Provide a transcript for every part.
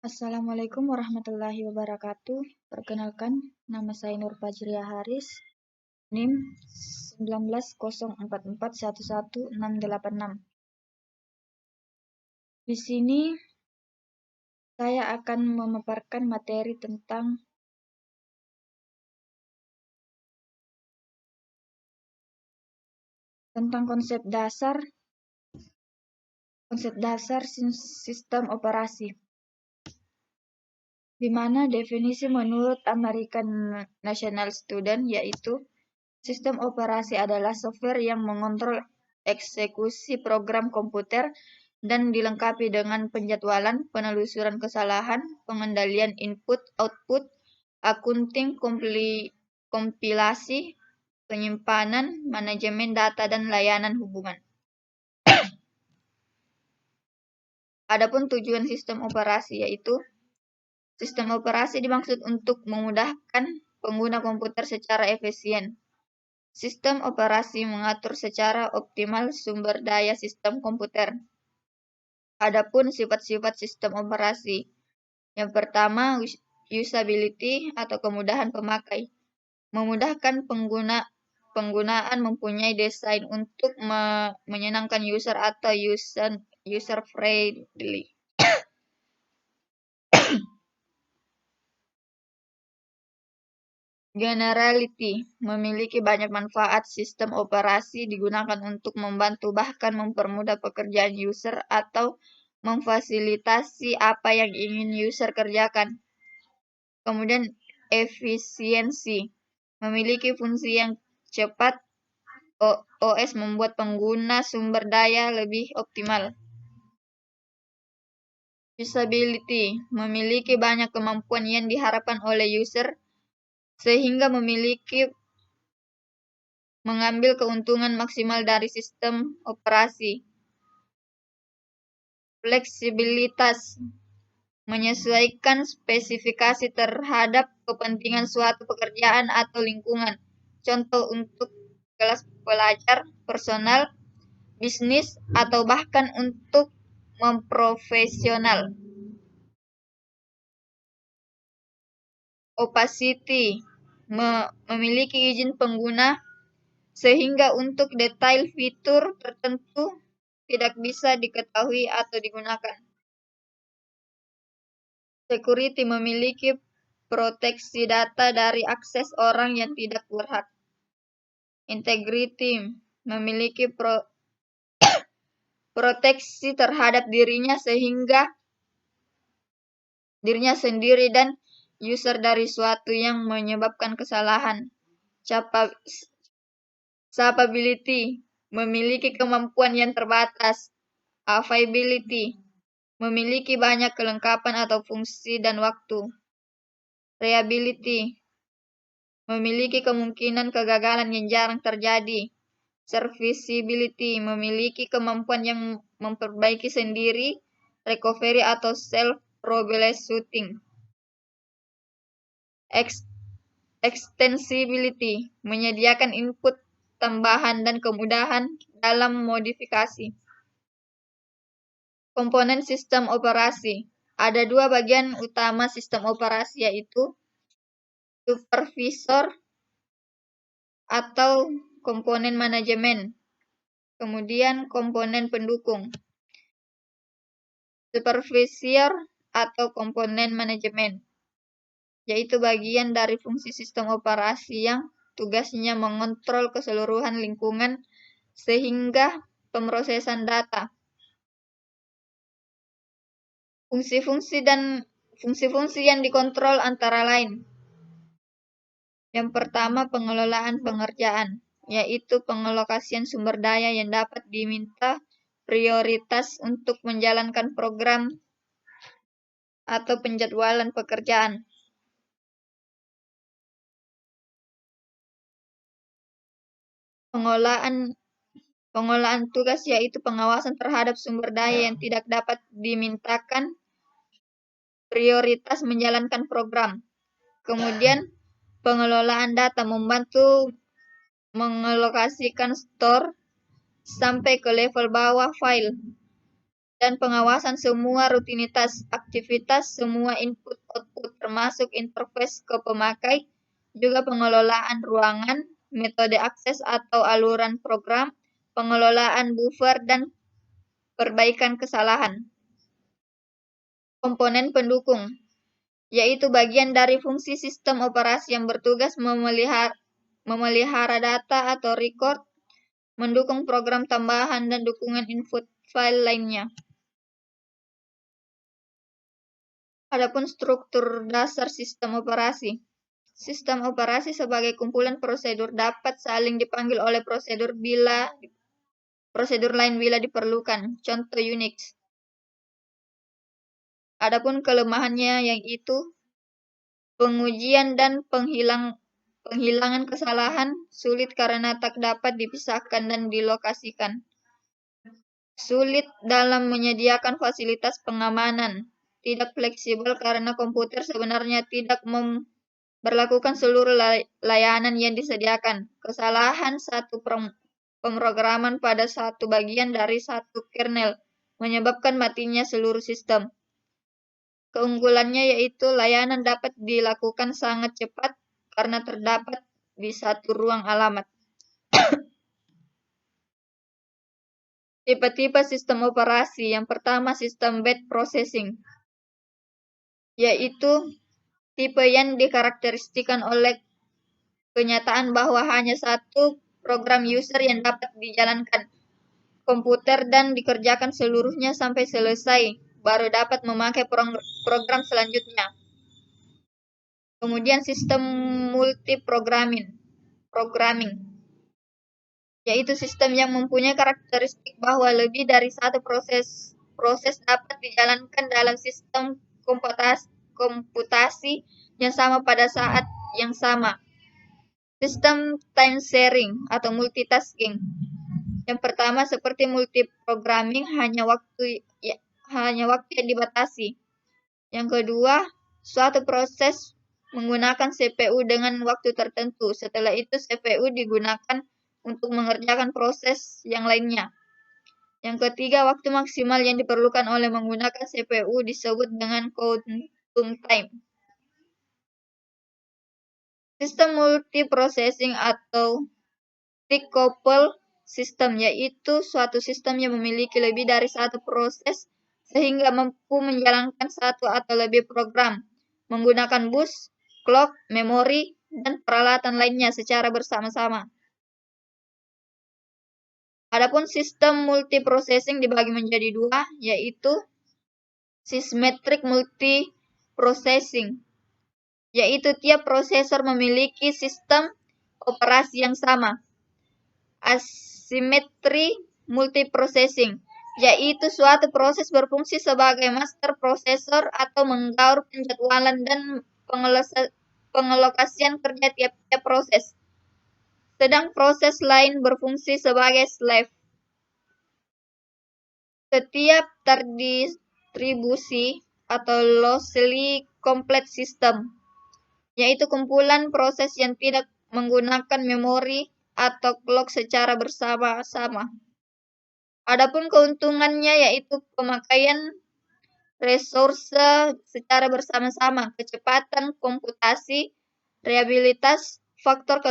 Assalamualaikum warahmatullahi wabarakatuh. Perkenalkan, nama saya Nur Fajriah Haris, NIM 1904411686. Di sini saya akan memaparkan materi tentang konsep dasar sistem operasi, di mana definisi menurut American National Student yaitu sistem operasi adalah software yang mengontrol eksekusi program komputer dan dilengkapi dengan penjadwalan, penelusuran kesalahan, pengendalian input-output, akunting, kompilasi, penyimpanan, manajemen data, dan layanan hubungan. Adapun tujuan sistem operasi yaitu sistem operasi dimaksud untuk memudahkan pengguna komputer secara efisien. Sistem operasi mengatur secara optimal sumber daya sistem komputer. Adapun sifat-sifat sistem operasi. Yang pertama, usability atau kemudahan pemakai. Memudahkan penggunaan mempunyai desain untuk menyenangkan user atau user friendly. Generality memiliki banyak manfaat. Sistem operasi digunakan untuk membantu bahkan mempermudah pekerjaan user atau memfasilitasi apa yang ingin user kerjakan. Kemudian efisiensi memiliki fungsi yang cepat. OS membuat pengguna sumber daya lebih optimal. Usability memiliki banyak kemampuan yang diharapkan oleh user sehingga mengambil keuntungan maksimal dari sistem operasi. Fleksibilitas menyesuaikan spesifikasi terhadap kepentingan suatu pekerjaan atau lingkungan. Contoh untuk kelas pelajar, personal, bisnis, atau bahkan untuk memprofesional. Opacity memiliki izin pengguna sehingga untuk detail fitur tertentu tidak bisa diketahui atau digunakan. Security memiliki proteksi data dari akses orang yang tidak berhak. Integrity memiliki proteksi terhadap dirinya sendiri dan user dari suatu yang menyebabkan kesalahan. Capability memiliki kemampuan yang terbatas. Availability memiliki banyak kelengkapan atau fungsi dan waktu. Reliability memiliki kemungkinan kegagalan yang jarang terjadi. Serviceability memiliki kemampuan yang memperbaiki sendiri, recovery atau self-troubleshooting. Extensibility menyediakan input tambahan dan kemudahan dalam modifikasi. Komponen sistem operasi. Ada dua bagian utama sistem operasi yaitu supervisor atau komponen manajemen. Kemudian komponen pendukung. Supervisor atau komponen manajemen yaitu bagian dari fungsi sistem operasi yang tugasnya mengontrol keseluruhan lingkungan sehingga pemrosesan data. Fungsi-fungsi yang dikontrol antara lain. Yang pertama, pengelolaan pengerjaan, yaitu pengalokasian sumber daya yang dapat diminta prioritas untuk menjalankan program atau penjadwalan pekerjaan. Pengolahan tugas yaitu pengawasan terhadap sumber daya yang tidak dapat dimintakan prioritas menjalankan program. Kemudian pengelolaan data membantu mengalokasikan store sampai ke level bawah file dan pengawasan semua rutinitas aktivitas, semua input-output termasuk interface ke pemakai, juga pengelolaan ruangan, metode akses atau aluran program, pengelolaan buffer, dan perbaikan kesalahan. Komponen pendukung, yaitu bagian dari fungsi sistem operasi yang bertugas memelihara data atau record, mendukung program tambahan, dan dukungan input file lainnya. Adapun struktur dasar sistem operasi. Sistem operasi sebagai kumpulan prosedur dapat saling dipanggil oleh prosedur lain bila diperlukan. Contoh Unix. Adapun kelemahannya yaitu pengujian dan penghilangan kesalahan sulit karena tak dapat dipisahkan dan dilokasikan. Sulit dalam menyediakan fasilitas pengamanan. Tidak fleksibel karena komputer sebenarnya tidak memberlakukan seluruh layanan yang disediakan. Kesalahan satu pemrograman pada satu bagian dari satu kernel menyebabkan matinya seluruh sistem. Keunggulannya yaitu layanan dapat dilakukan sangat cepat karena terdapat di satu ruang alamat. Tipe-tipe sistem operasi. Yang pertama, sistem batch processing, yaitu tipe yang dikarakteristikan oleh kenyataan bahwa hanya satu program user yang dapat dijalankan komputer dan dikerjakan seluruhnya sampai selesai, baru dapat memakai program selanjutnya. Kemudian sistem multiprogramming, yaitu sistem yang mempunyai karakteristik bahwa lebih dari satu proses dapat dijalankan dalam sistem komputasi yang sama pada saat yang sama. Sistem time sharing atau multitasking. Yang pertama seperti multiprogramming hanya waktu yang dibatasi. Yang kedua, suatu proses menggunakan CPU dengan waktu tertentu. Setelah itu CPU digunakan untuk mengerjakan proses yang lainnya. Yang ketiga, waktu maksimal yang diperlukan oleh menggunakan CPU disebut dengan quantum time. Sistem multiprocessing atau decoupled system, yaitu suatu sistem yang memiliki lebih dari satu proses sehingga mampu menjalankan satu atau lebih program menggunakan bus, clock, memori, dan peralatan lainnya secara bersama-sama. Adapun sistem multiprocessing dibagi menjadi dua, yaitu symmetric multiprocessing, yaitu tiap prosesor memiliki sistem operasi yang sama. Asymmetry multiprocessing, yaitu suatu proses berfungsi sebagai master prosesor atau menggaur penjadwalan dan pengelokasian kerja tiap-tiap proses. Sedang proses lain berfungsi sebagai slave. Setiap terdistribusi atau loosely complete system, yaitu kumpulan proses yang tidak menggunakan memori atau clock secara bersama-sama. Adapun keuntungannya yaitu pemakaian resource secara bersama-sama, kecepatan komputasi, reliabilitas, faktor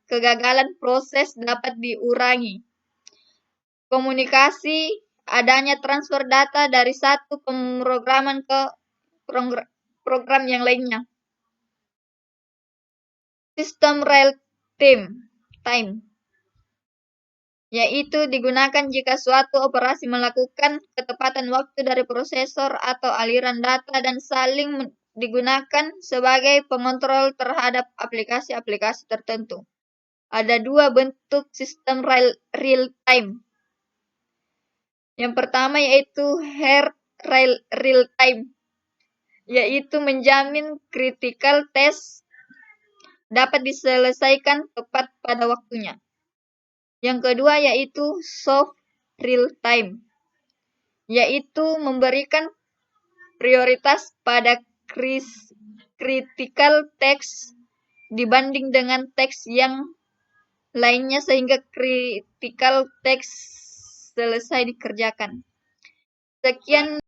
kegagalan proses dapat dikurangi. Komunikasi, adanya transfer data dari satu pemrograman ke program yang lainnya. Sistem real time, yaitu digunakan jika suatu operasi melakukan ketepatan waktu dari prosesor atau aliran data dan saling digunakan sebagai pengontrol terhadap aplikasi-aplikasi tertentu. Ada dua bentuk sistem real time. Yang pertama yaitu real time, yaitu menjamin critical test dapat diselesaikan tepat pada waktunya. Yang kedua yaitu soft real time, yaitu memberikan prioritas pada critical text dibanding dengan teks yang lainnya sehingga critical text selesai dikerjakan. Sekian